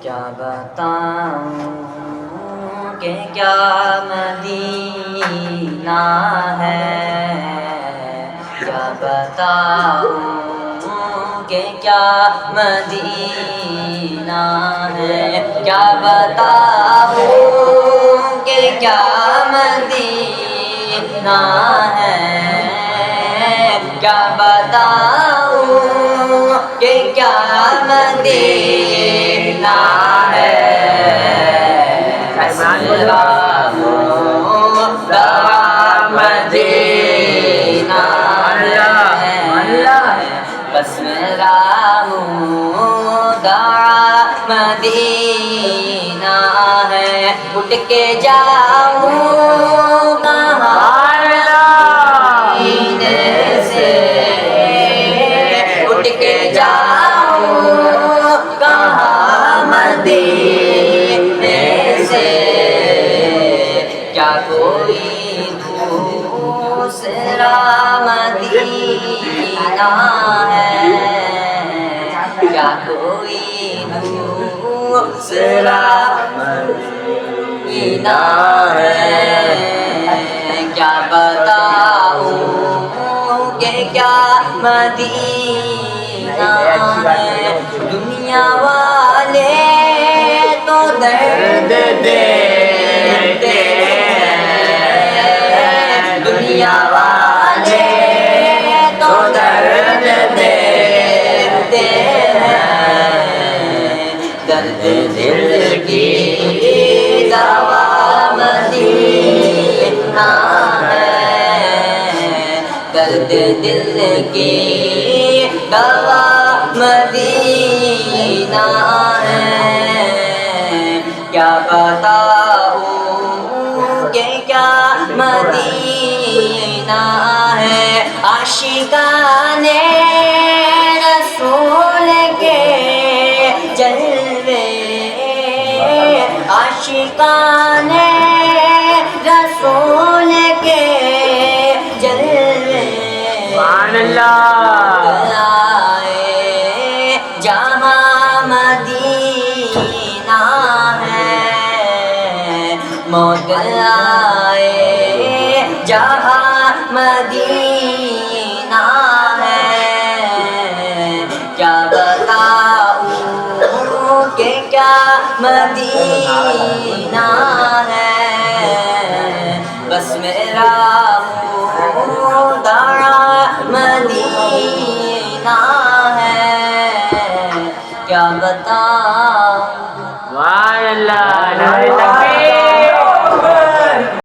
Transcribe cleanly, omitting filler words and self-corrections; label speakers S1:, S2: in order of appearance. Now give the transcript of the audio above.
S1: کیا بتاؤں کہ کیا مدینہ ہے، کیا بتاؤں کہ کیا مدینہ ہے، کیا بتاؤں کہ کیا مدینہ ہے، کیا بتاؤں کہ کیا مدینہ ہے۔ مدینہ بس میرا منہ دعا مدینہ ہے، اٹھ کے جاؤں کہاں مدینے سے، اٹھ کے جاؤں کہاں مدینے سے، کیا کوئی دوسرا مدینہ ہے، کیا کوئی دوسرا مدینہ ہے، کیا بتاؤں کہ کیا مدینہ ہے، دنیا والے تو درد دیتے ہیں، دنیا والے تو درد دیتے ہیں، درد دل کی دوا مدینہ ہے، درد دل کی دوا مدینہ ہے، کیا بتاؤں کہ کیا مدینہ ہے، عاشقان رسول کے جلوے، عاشقان رسول کے جلوے، سبحان اللہ، آئے جہاں مدینہ ہے، موت آئے جہاں مدینہ ہے، کیا بتاؤں کہ کیا مدینہ ہے، بس میرا منہ دعا مدینہ ہے، کیا بتاؤں۔